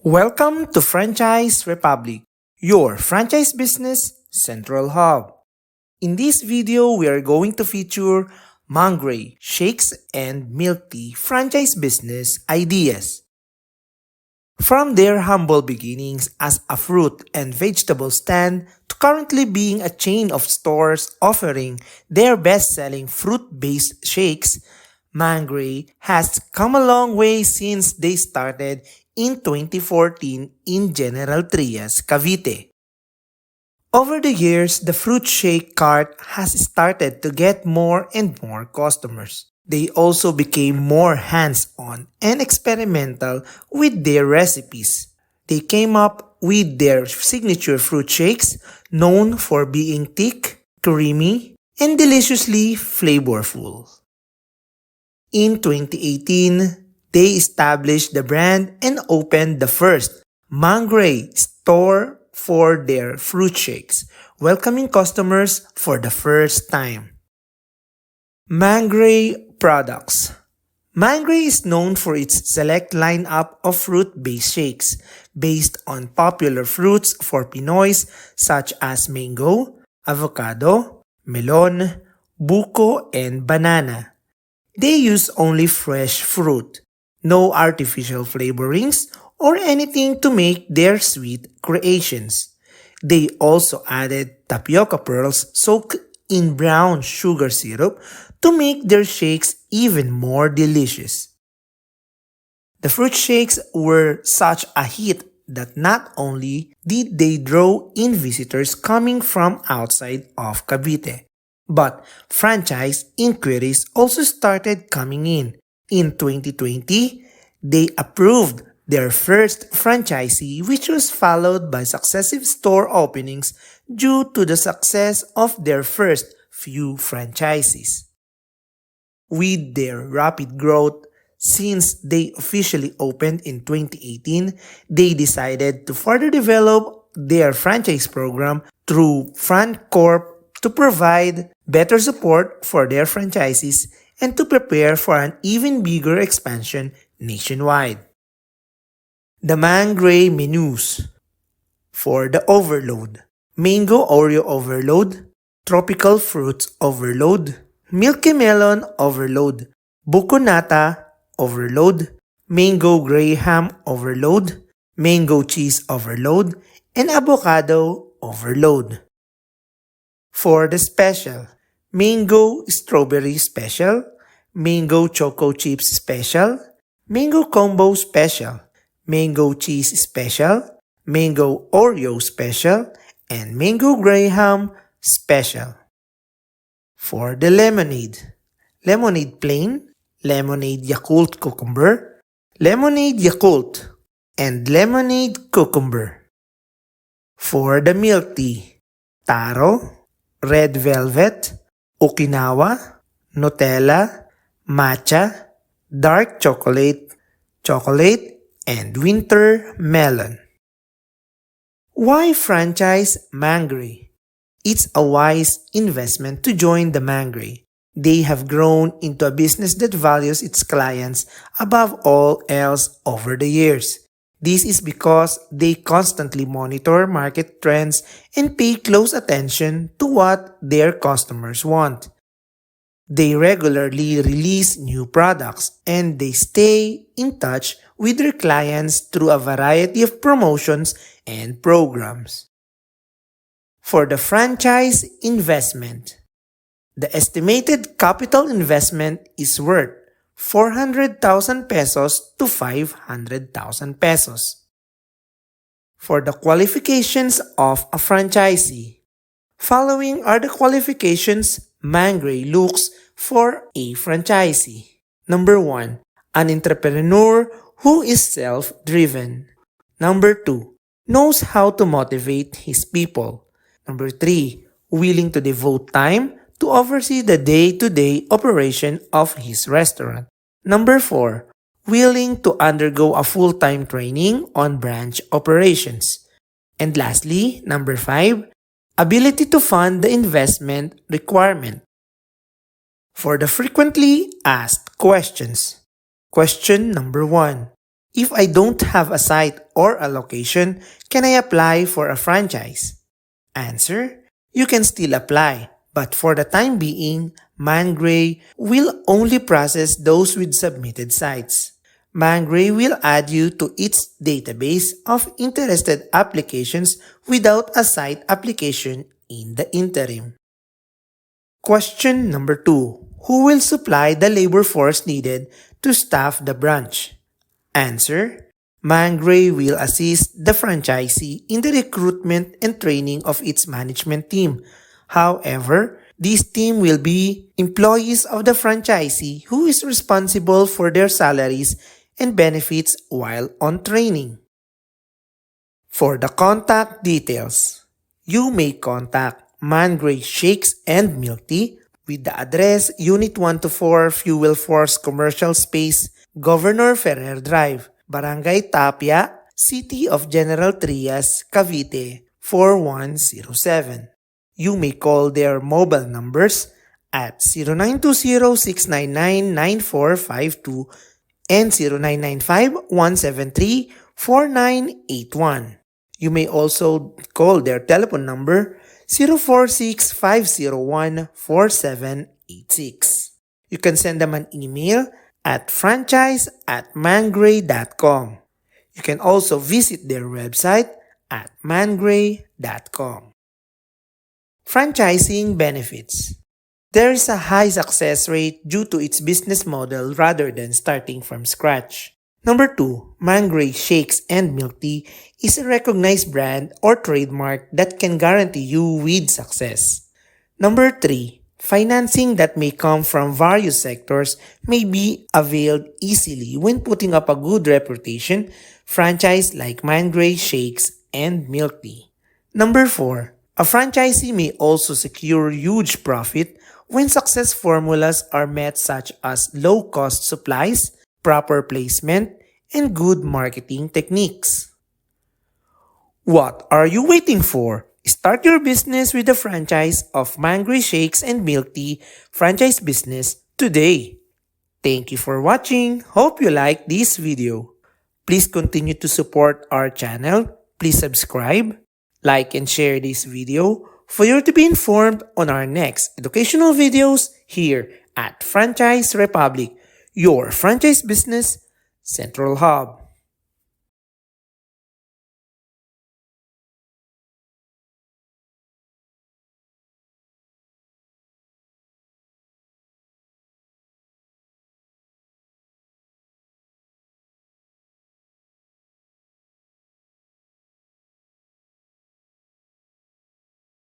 Welcome to Franchise Republic, your franchise business central hub. In this video, we are going to feature Mangrae shakes and milk tea franchise business ideas. From their humble beginnings as a fruit and vegetable stand to currently being a chain of stores offering their best-selling fruit-based shakes, Mangrae has come a long way since they started in 2014 in General Trias, Cavite. Over the years, the fruit shake cart has started to get more and more customers. They also became more hands-on and experimental with their recipes. They came up with their signature fruit shakes known for being thick, creamy, and deliciously flavorful. In 2018, they established the brand and opened the first Mangrae store for their fruit shakes, welcoming customers for the first time. Mangrae products. Mangrae is known for its select lineup of fruit-based shakes based on popular fruits for Pinoys such as mango, avocado, melon, buko, and banana. They use only fresh fruit, no artificial flavorings or anything to make their sweet creations. They also added tapioca pearls soaked in brown sugar syrup to make their shakes even more delicious. The fruit shakes were such a hit that not only did they draw in visitors coming from outside of Cavite, but franchise inquiries also started coming in. In 2020, they approved their first franchisee, which was followed by successive store openings due to the success of their first few franchisees. With their rapid growth, since they officially opened in 2018, they decided to further develop their franchise program through FranCorp to provide better support for their franchisees and to prepare for an even bigger expansion nationwide. The Mangrae menus for the overload: Mango Oreo Overload, Tropical Fruits Overload, Milky Melon Overload, Buko Nata Overload, Mango Graham Overload, Mango Cheese Overload, and Avocado Overload. For the special: Mango Strawberry Special, Mango Choco Chips Special, Mango Combo Special, Mango Cheese Special, Mango Oreo Special, and Mango Graham Special. For the lemonade: Lemonade Plain, Lemonade Yakult Cucumber, Lemonade Yakult, and Lemonade Cucumber. For the milk tea: Taro, Red Velvet, Okinawa, Nutella, Matcha, Dark Chocolate, Chocolate, and Winter Melon. Why franchise Mangrae? It's a wise investment to join the Mangrae. They have grown into a business that values its clients above all else over the years. This is because they constantly monitor market trends and pay close attention to what their customers want. They regularly release new products and they stay in touch with their clients through a variety of promotions and programs. For the franchise investment, the estimated capital investment is worth 400,000 pesos to 500,000 pesos. For the qualifications of a franchisee, following are the qualifications Mangrae looks for a franchisee. Number 1, an entrepreneur who is self-driven. Number 2, knows how to motivate his people. Number 3, willing to devote time to oversee the day-to-day operation of his restaurant. Number 4, willing to undergo a full-time training on branch operations. And lastly, number 5, ability to fund the investment requirement. For the frequently asked questions. Question number 1. If I don't have a site or a location, can I apply for a franchise? Answer: you can still apply, but for the time being, Mangrae will only process those with submitted sites. Mangrae will add you to its database of interested applications without a site application in the interim. Question number 2. Who will supply the labor force needed to staff the branch? Answer: Mangrae will assist the franchisee in the recruitment and training of its management team. However, this team will be employees of the franchisee who is responsible for their salaries and benefits while on training. For the contact details, you may contact Mangrae Shakes and Milktea with the address Unit 124 Fuel Force Commercial Space, Governor Ferrer Drive, Barangay Tapia, City of General Trias, Cavite 4107. You may call their mobile numbers at 0920-699-9452 and 0995-173-4981. You may also call their telephone number 046-501-4786. You can send them an email at franchise@mangrae.com. You can also visit their website at mangrae.com. Franchising benefits. There is a high success rate due to its business model rather than starting from scratch. Number 2, Mangrae Shakes and Milktea is a recognized brand or trademark that can guarantee you with success. Number 3, financing that may come from various sectors may be availed easily when putting up a good reputation franchise like Mangrae Shakes and Milktea. Number 4, a franchisee may also secure huge profit when success formulas are met such as low-cost supplies, proper placement, and good marketing techniques. What are you waiting for? Start your business with the franchise of Mangrae Shakes and Milktea franchise business today. Thank you for watching. Hope you like this video. Please continue to support our channel. Please subscribe, like, and share this video for you to be informed on our next educational videos here at Franchise Republic, your franchise business central hub.